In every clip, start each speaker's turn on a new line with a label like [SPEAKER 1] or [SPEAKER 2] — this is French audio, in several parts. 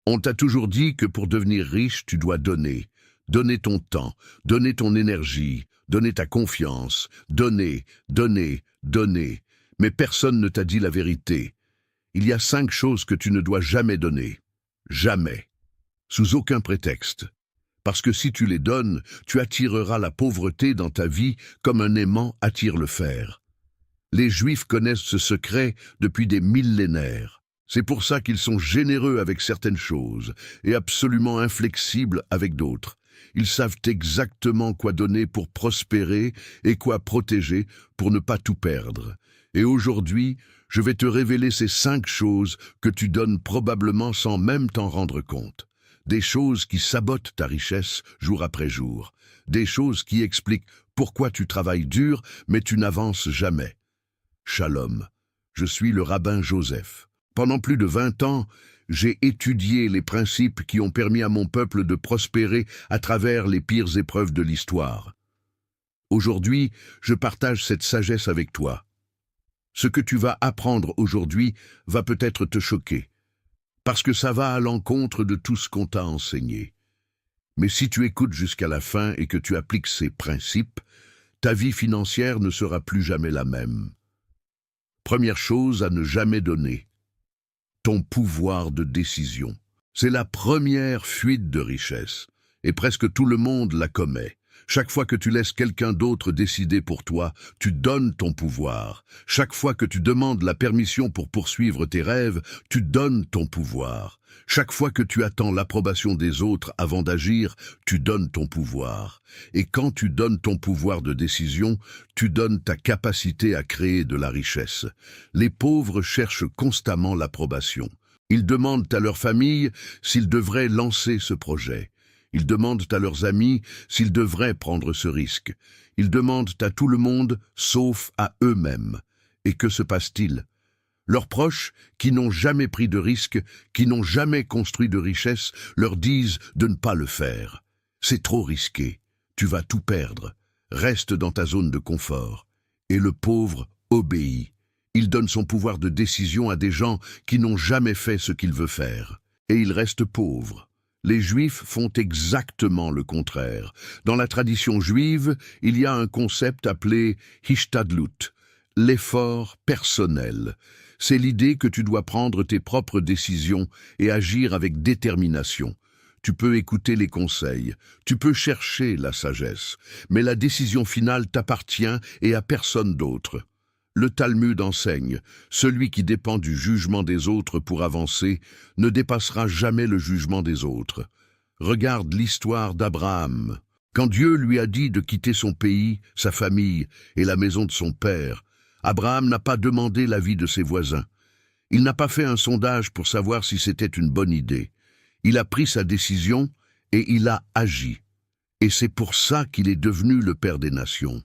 [SPEAKER 1] On t'a toujours dit que pour devenir riche, tu dois donner. Donner ton temps, donner ton énergie, donner ta confiance, donner, donner, donner. Mais personne ne t'a dit la vérité. Il y a 5 choses que tu ne dois jamais donner. Jamais. Sous aucun prétexte. Parce que si tu les donnes, tu attireras la pauvreté dans ta vie comme un aimant attire le fer. Les Juifs connaissent ce secret depuis des millénaires. C'est pour ça qu'ils sont généreux avec certaines choses et absolument inflexibles avec d'autres. Ils savent exactement quoi donner pour prospérer et quoi protéger pour ne pas tout perdre. Et aujourd'hui, je vais te révéler ces 5 choses que tu donnes probablement sans même t'en rendre compte. Des choses qui sabotent ta richesse jour après jour. Des choses qui expliquent pourquoi tu travailles dur mais tu n'avances jamais. Shalom, je suis le rabbin Joseph. Pendant plus de 20 ans, j'ai étudié les principes qui ont permis à mon peuple de prospérer à travers les pires épreuves de l'histoire. Aujourd'hui, je partage cette sagesse avec toi. Ce que tu vas apprendre aujourd'hui va peut-être te choquer, parce que ça va à l'encontre de tout ce qu'on t'a enseigné. Mais si tu écoutes jusqu'à la fin et que tu appliques ces principes, ta vie financière ne sera plus jamais la même. Première chose à ne jamais donner. Ton pouvoir de décision. C'est la première fuite de richesse, et presque tout le monde la commet. Chaque fois que tu laisses quelqu'un d'autre décider pour toi, tu donnes ton pouvoir. Chaque fois que tu demandes la permission pour poursuivre tes rêves, tu donnes ton pouvoir. Chaque fois que tu attends l'approbation des autres avant d'agir, tu donnes ton pouvoir. Et quand tu donnes ton pouvoir de décision, tu donnes ta capacité à créer de la richesse. Les pauvres cherchent constamment l'approbation. Ils demandent à leur famille s'ils devraient lancer ce projet. Ils demandent à leurs amis s'ils devraient prendre ce risque. Ils demandent à tout le monde, sauf à eux-mêmes. Et que se passe-t-il? Leurs proches, qui n'ont jamais pris de risque, qui n'ont jamais construit de richesse, leur disent de ne pas le faire. C'est trop risqué. Tu vas tout perdre. Reste dans ta zone de confort. Et le pauvre obéit. Il donne son pouvoir de décision à des gens qui n'ont jamais fait ce qu'il veut faire. Et il reste pauvre. Les Juifs font exactement le contraire. Dans la tradition juive, il y a un concept appelé hishtadlut, l'effort personnel. C'est l'idée que tu dois prendre tes propres décisions et agir avec détermination. Tu peux écouter les conseils, tu peux chercher la sagesse, mais la décision finale t'appartient et à personne d'autre. Le Talmud enseigne, celui qui dépend du jugement des autres pour avancer ne dépassera jamais le jugement des autres. Regarde l'histoire d'Abraham. Quand Dieu lui a dit de quitter son pays, sa famille et la maison de son père, Abraham n'a pas demandé l'avis de ses voisins. Il n'a pas fait un sondage pour savoir si c'était une bonne idée. Il a pris sa décision et il a agi. Et c'est pour ça qu'il est devenu le père des nations.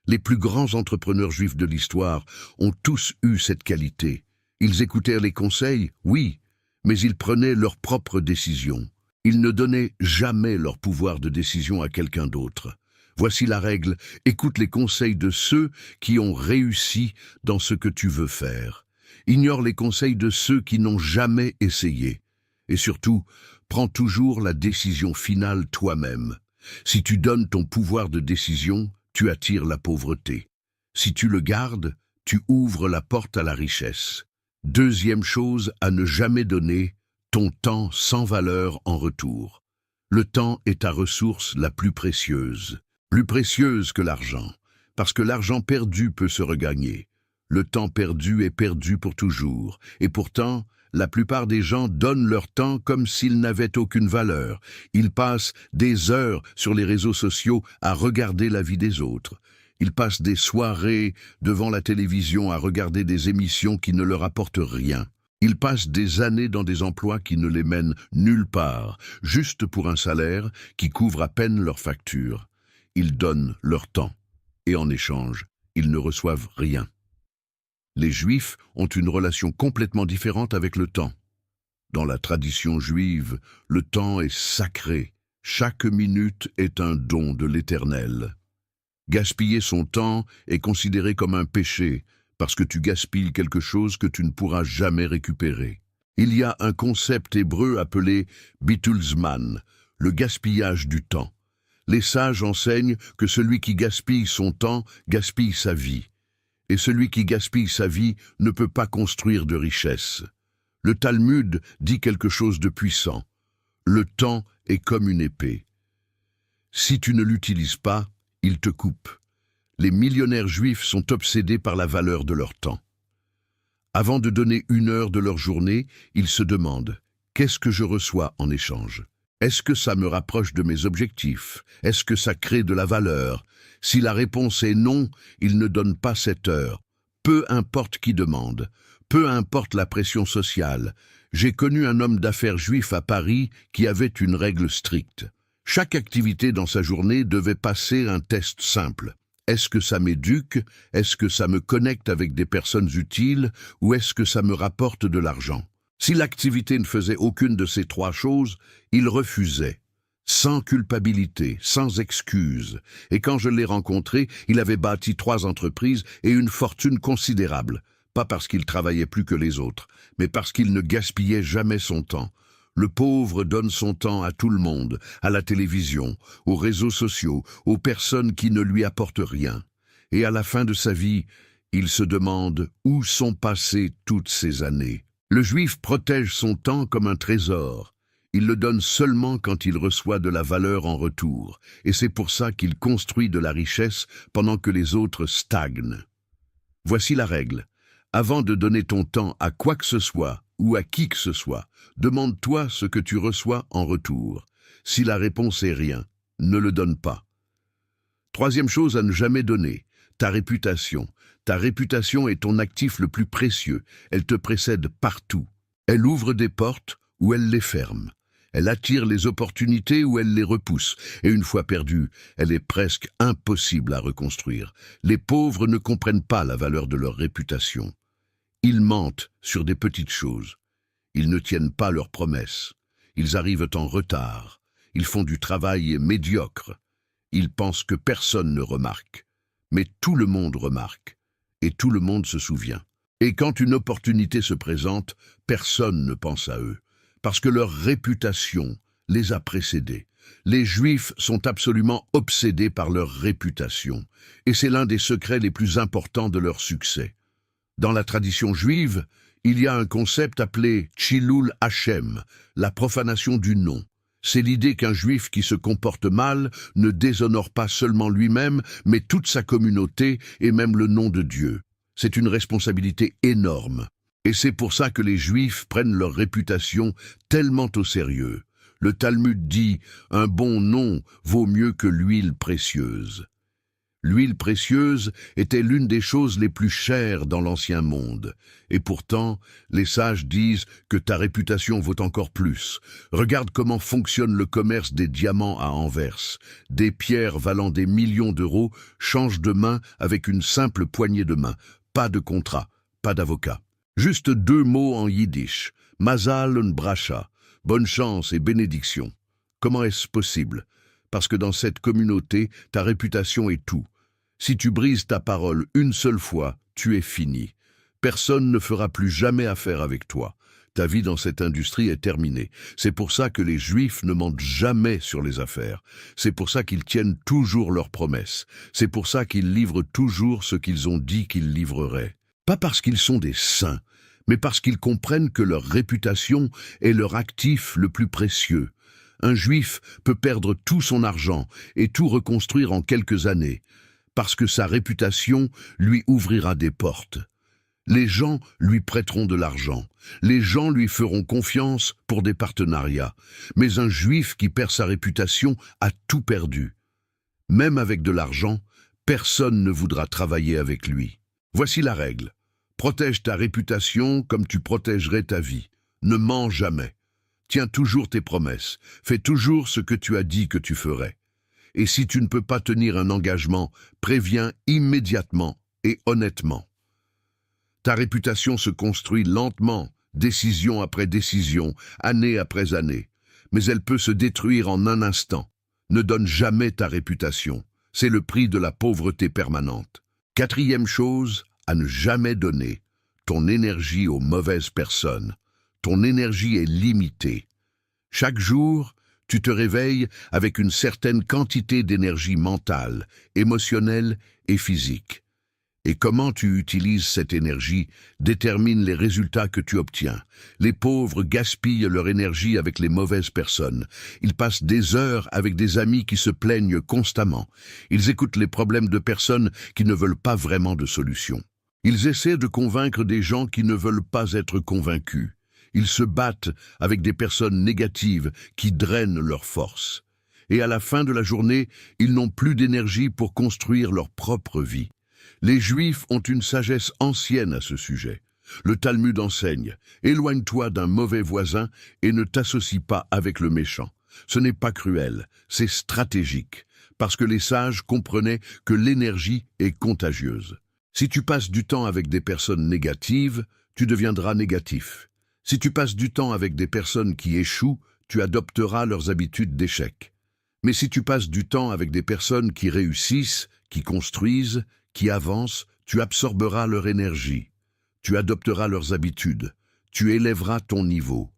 [SPEAKER 1] Les plus grands entrepreneurs juifs de l'histoire ont tous eu cette qualité. Ils écoutèrent les conseils, oui, mais ils prenaient leurs propres décisions. Ils ne donnaient jamais leur pouvoir de décision à quelqu'un d'autre. Voici la règle, écoute les conseils de ceux qui ont réussi dans ce que tu veux faire. Ignore les conseils de ceux qui n'ont jamais essayé. Et surtout, prends toujours la décision finale toi-même. Si tu donnes ton pouvoir de décision, tu attires la pauvreté. Si tu le gardes, tu ouvres la porte à la richesse. Deuxième chose à ne jamais donner, ton temps sans valeur en retour. Le temps est ta ressource la plus précieuse que l'argent, parce que l'argent perdu peut se regagner. Le temps perdu est perdu pour toujours, et pourtant, la plupart des gens donnent leur temps comme s'ils n'avaient aucune valeur. Ils passent des heures sur les réseaux sociaux à regarder la vie des autres. Ils passent des soirées devant la télévision à regarder des émissions qui ne leur apportent rien. Ils passent des années dans des emplois qui ne les mènent nulle part, juste pour un salaire qui couvre à peine leurs factures. Ils donnent leur temps, et en échange, ils ne reçoivent rien. Les Juifs ont une relation complètement différente avec le temps. Dans la tradition juive, le temps est sacré. Chaque minute est un don de l'Éternel. Gaspiller son temps est considéré comme un péché, parce que tu gaspilles quelque chose que tu ne pourras jamais récupérer. Il y a un concept hébreu appelé Bittulzman, le gaspillage du temps. Les sages enseignent que celui qui gaspille son temps gaspille sa vie. Et celui qui gaspille sa vie ne peut pas construire de richesse. Le Talmud dit quelque chose de puissant. Le temps est comme une épée. Si tu ne l'utilises pas, il te coupe. Les millionnaires juifs sont obsédés par la valeur de leur temps. Avant de donner 1 heure de leur journée, ils se demandent « Qu'est-ce que je reçois en échange ? Est-ce que ça me rapproche de mes objectifs ? Est-ce que ça crée de la valeur ?» Si la réponse est non, ils ne donnent pas cette heure. Peu importe qui demande, peu importe la pression sociale. J'ai connu un homme d'affaires juif à Paris qui avait une règle stricte. Chaque activité dans sa journée devait passer un test simple. Est-ce que ça m'éduque? Est-ce que ça me connecte avec des personnes utiles? Ou est-ce que ça me rapporte de l'argent? Si l'activité ne faisait aucune de ces 3 choses, il refusait. Sans culpabilité, sans excuse. Et quand je l'ai rencontré, il avait bâti 3 entreprises et une fortune considérable. Pas parce qu'il travaillait plus que les autres, mais parce qu'il ne gaspillait jamais son temps. Le pauvre donne son temps à tout le monde, à la télévision, aux réseaux sociaux, aux personnes qui ne lui apportent rien. Et à la fin de sa vie, il se demande où sont passées toutes ces années. Le juif protège son temps comme un trésor. Il le donne seulement quand il reçoit de la valeur en retour, et c'est pour ça qu'il construit de la richesse pendant que les autres stagnent. Voici la règle. Avant de donner ton temps à quoi que ce soit, ou à qui que ce soit, demande-toi ce que tu reçois en retour. Si la réponse est rien, ne le donne pas. 3e chose à ne jamais donner, ta réputation. Ta réputation est ton actif le plus précieux. Elle te précède partout. Elle ouvre des portes ou elle les ferme. Elle attire les opportunités ou elle les repousse. Et une fois perdue, elle est presque impossible à reconstruire. Les pauvres ne comprennent pas la valeur de leur réputation. Ils mentent sur des petites choses. Ils ne tiennent pas leurs promesses. Ils arrivent en retard. Ils font du travail médiocre. Ils pensent que personne ne remarque. Mais tout le monde remarque. Et tout le monde se souvient. Et quand une opportunité se présente, personne ne pense à eux. Parce que leur réputation les a précédés. Les Juifs sont absolument obsédés par leur réputation. Et c'est l'un des secrets les plus importants de leur succès. Dans la tradition juive, il y a un concept appelé Chilul Hashem, la profanation du nom. C'est l'idée qu'un juif qui se comporte mal ne déshonore pas seulement lui-même, mais toute sa communauté et même le nom de Dieu. C'est une responsabilité énorme. Et c'est pour ça que les juifs prennent leur réputation tellement au sérieux. Le Talmud dit « Un bon nom vaut mieux que l'huile précieuse ». L'huile précieuse était l'une des choses les plus chères dans l'ancien monde. Et pourtant, les sages disent que ta réputation vaut encore plus. Regarde comment fonctionne le commerce des diamants à Anvers. Des pierres valant des millions d'euros changent de main avec une simple poignée de main. Pas de contrat, pas d'avocat. Juste 2 mots en yiddish. Mazal und bracha. Bonne chance et bénédiction. Comment est-ce possible? Parce que dans cette communauté, ta réputation est tout. Si tu brises ta parole une seule fois, tu es fini. Personne ne fera plus jamais affaire avec toi. Ta vie dans cette industrie est terminée. C'est pour ça que les Juifs ne mentent jamais sur les affaires. C'est pour ça qu'ils tiennent toujours leurs promesses. C'est pour ça qu'ils livrent toujours ce qu'ils ont dit qu'ils livreraient. Pas parce qu'ils sont des saints, mais parce qu'ils comprennent que leur réputation est leur actif le plus précieux. Un Juif peut perdre tout son argent et tout reconstruire en quelques années, parce que sa réputation lui ouvrira des portes. Les gens lui prêteront de l'argent. Les gens lui feront confiance pour des partenariats. Mais un Juif qui perd sa réputation a tout perdu. Même avec de l'argent, personne ne voudra travailler avec lui. Voici la règle. Protège ta réputation comme tu protégerais ta vie. Ne mens jamais. Tiens toujours tes promesses. Fais toujours ce que tu as dit que tu ferais. Et si tu ne peux pas tenir un engagement, préviens immédiatement et honnêtement. Ta réputation se construit lentement, décision après décision, année après année. Mais elle peut se détruire en un instant. Ne donne jamais ta réputation. C'est le prix de la pauvreté permanente. 4e chose, à ne jamais donner ton énergie aux mauvaises personnes. ton énergie est limitée. Chaque jour, tu te réveilles avec une certaine quantité d'énergie mentale, émotionnelle et physique. Et comment tu utilises cette énergie détermine les résultats que tu obtiens. Les pauvres gaspillent leur énergie avec les mauvaises personnes. Ils passent des heures avec des amis qui se plaignent constamment. Ils écoutent les problèmes de personnes qui ne veulent pas vraiment de solution. Ils essaient de convaincre des gens qui ne veulent pas être convaincus. Ils se battent avec des personnes négatives qui drainent leur force. Et à la fin de la journée, ils n'ont plus d'énergie pour construire leur propre vie. Les Juifs ont une sagesse ancienne à ce sujet. Le Talmud enseigne « Éloigne-toi d'un mauvais voisin et ne t'associe pas avec le méchant ». Ce n'est pas cruel, c'est stratégique, parce que les sages comprenaient que l'énergie est contagieuse. Si tu passes du temps avec des personnes négatives, tu deviendras négatif. Si tu passes du temps avec des personnes qui échouent, tu adopteras leurs habitudes d'échec. Mais si tu passes du temps avec des personnes qui réussissent, qui construisent, qui avancent, tu absorberas leur énergie. Tu adopteras leurs habitudes. Tu élèveras ton niveau.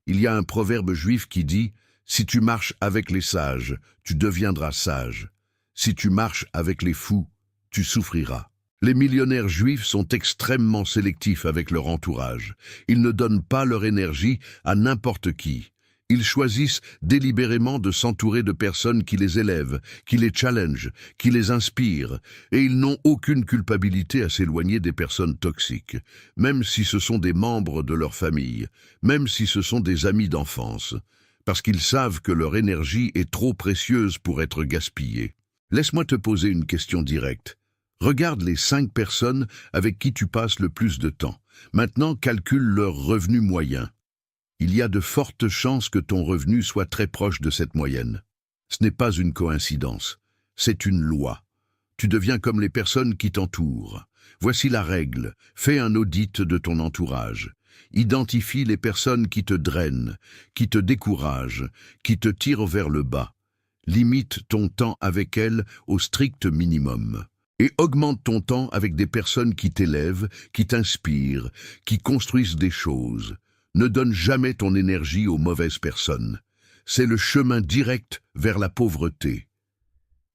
[SPEAKER 1] Il y a un proverbe juif qui dit « Si tu marches avec les sages, tu deviendras sage. Si tu marches avec les fous, tu souffriras. » Les millionnaires juifs sont extrêmement sélectifs avec leur entourage. Ils ne donnent pas leur énergie à n'importe qui. Ils choisissent délibérément de s'entourer de personnes qui les élèvent, qui les challengent, qui les inspirent, et ils n'ont aucune culpabilité à s'éloigner des personnes toxiques, même si ce sont des membres de leur famille, même si ce sont des amis d'enfance, parce qu'ils savent que leur énergie est trop précieuse pour être gaspillée. Laisse-moi te poser une question directe. Regarde les 5 personnes avec qui tu passes le plus de temps. Maintenant, calcule leur revenu moyen. Il y a de fortes chances que ton revenu soit très proche de cette moyenne. Ce n'est pas une coïncidence, c'est une loi. Tu deviens comme les personnes qui t'entourent. Voici la règle, fais un audit de ton entourage. Identifie les personnes qui te drainent, qui te découragent, qui te tirent vers le bas. Limite ton temps avec elles au strict minimum. Et augmente ton temps avec des personnes qui t'élèvent, qui t'inspirent, qui construisent des choses. Ne donne jamais ton énergie aux mauvaises personnes. C'est le chemin direct vers la pauvreté.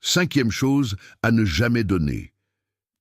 [SPEAKER 1] 5e chose à ne jamais donner.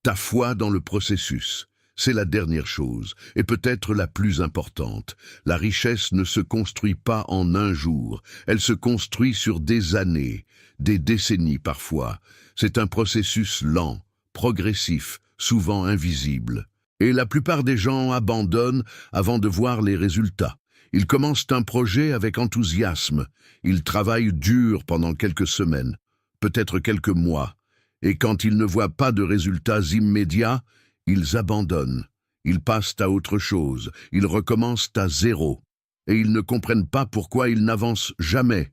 [SPEAKER 1] Ta foi dans le processus. C'est la dernière chose, et peut-être la plus importante. La richesse ne se construit pas en un jour. Elle se construit sur des années, des décennies parfois. C'est un processus lent, progressif, souvent invisible. Et la plupart des gens abandonnent avant de voir les résultats. Ils commencent un projet avec enthousiasme. Ils travaillent dur pendant quelques semaines, peut-être quelques mois. Et quand ils ne voient pas de résultats immédiats, ils abandonnent. Ils passent à autre chose. Ils recommencent à zéro. Et ils ne comprennent pas pourquoi ils n'avancent jamais.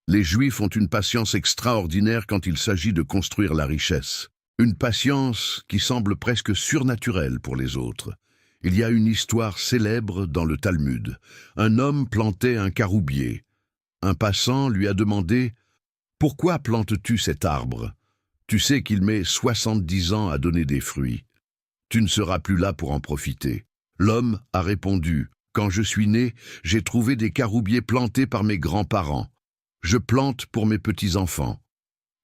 [SPEAKER 1] Les Juifs ont une patience extraordinaire quand il s'agit de construire la richesse. Une patience qui semble presque surnaturelle pour les autres. Il y a une histoire célèbre dans le Talmud. Un homme plantait un caroubier. Un passant lui a demandé « Pourquoi plantes-tu cet arbre? Tu sais qu'il met 70 ans à donner des fruits. Tu ne seras plus là pour en profiter. » L'homme a répondu « Quand je suis né, j'ai trouvé des caroubiers plantés par mes grands-parents. Je plante pour mes petits-enfants. »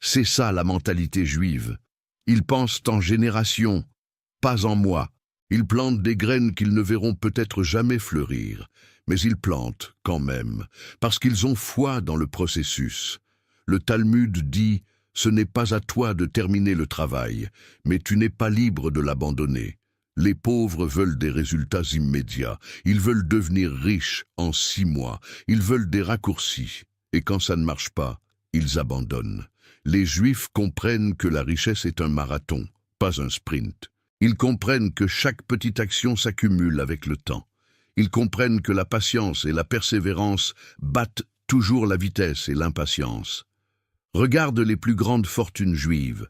[SPEAKER 1] C'est ça la mentalité juive. Ils pensent en génération, pas en mois. Ils plantent des graines qu'ils ne verront peut-être jamais fleurir, mais ils plantent quand même, parce qu'ils ont foi dans le processus. Le Talmud dit « Ce n'est pas à toi de terminer le travail, mais tu n'es pas libre de l'abandonner. » Les pauvres veulent des résultats immédiats. Ils veulent devenir riches en 6 mois. Ils veulent des raccourcis. Et quand ça ne marche pas, ils abandonnent. Les Juifs comprennent que la richesse est un marathon, pas un sprint. Ils comprennent que chaque petite action s'accumule avec le temps. Ils comprennent que la patience et la persévérance battent toujours la vitesse et l'impatience. Regarde les plus grandes fortunes juives.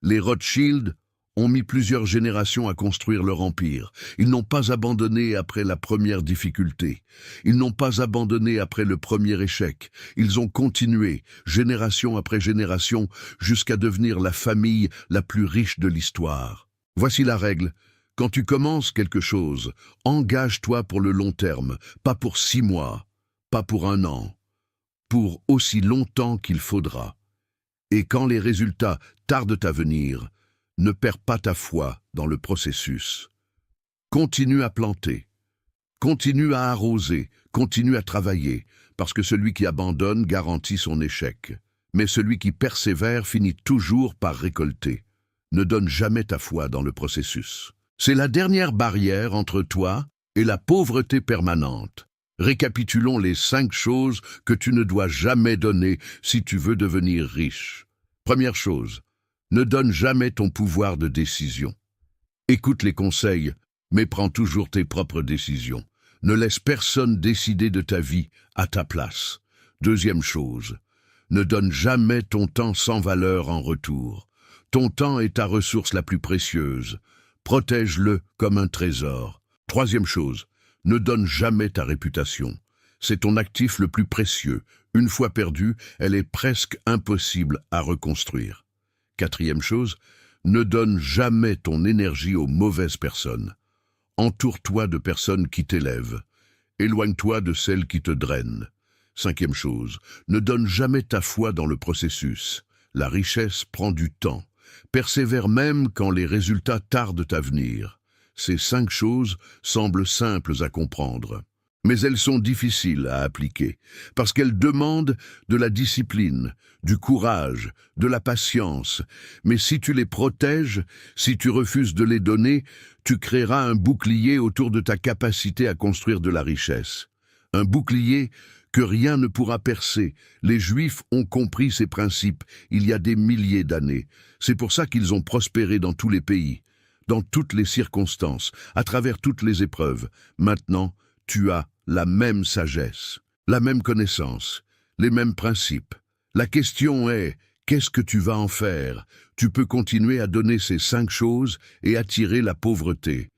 [SPEAKER 1] Les Rothschild ont mis plusieurs générations à construire leur empire. Ils n'ont pas abandonné après la première difficulté. Ils n'ont pas abandonné après le premier échec. Ils ont continué, génération après génération, jusqu'à devenir la famille la plus riche de l'histoire. Voici la règle. Quand tu commences quelque chose, engage-toi pour le long terme, pas pour 6 mois, pas pour 1 an, pour aussi longtemps qu'il faudra. Et quand les résultats tardent à venir, ne perds pas ta foi dans le processus. Continue à planter, continue à arroser, continue à travailler, parce que celui qui abandonne garantit son échec. Mais celui qui persévère finit toujours par récolter. Ne donne jamais ta foi dans le processus. C'est la dernière barrière entre toi et la pauvreté permanente. Récapitulons les 5 choses que tu ne dois jamais donner si tu veux devenir riche. Première chose, ne donne jamais ton pouvoir de décision. Écoute les conseils, mais prends toujours tes propres décisions. Ne laisse personne décider de ta vie à ta place. Deuxième chose, ne donne jamais ton temps sans valeur en retour. Ton temps est ta ressource la plus précieuse. Protège-le comme un trésor. Troisième chose, ne donne jamais ta réputation. C'est ton actif le plus précieux. Une fois perdue, elle est presque impossible à reconstruire. Quatrième chose, ne donne jamais ton énergie aux mauvaises personnes. Entoure-toi de personnes qui t'élèvent. Éloigne-toi de celles qui te drainent. Cinquième chose, ne donne jamais ta foi dans le processus. La richesse prend du temps. Persévère même quand les résultats tardent à venir. Ces 5 choses semblent simples à comprendre. Mais elles sont difficiles à appliquer, parce qu'elles demandent de la discipline, du courage, de la patience. Mais si tu les protèges, si tu refuses de les donner, tu créeras un bouclier autour de ta capacité à construire de la richesse. Un bouclier que rien ne pourra percer. Les Juifs ont compris ces principes il y a des milliers d'années. C'est pour ça qu'ils ont prospéré dans tous les pays, dans toutes les circonstances, à travers toutes les épreuves. Maintenant, tu as la même sagesse, la même connaissance, les mêmes principes. La question est, qu'est-ce que tu vas en faire? Tu peux continuer à donner ces 5 choses et attirer la pauvreté.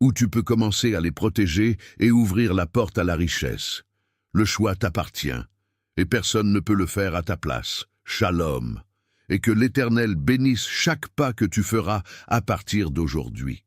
[SPEAKER 1] Ou tu peux commencer à les protéger et ouvrir la porte à la richesse. Le choix t'appartient, et personne ne peut le faire à ta place. Shalom. Et que l'Éternel bénisse chaque pas que tu feras à partir d'aujourd'hui.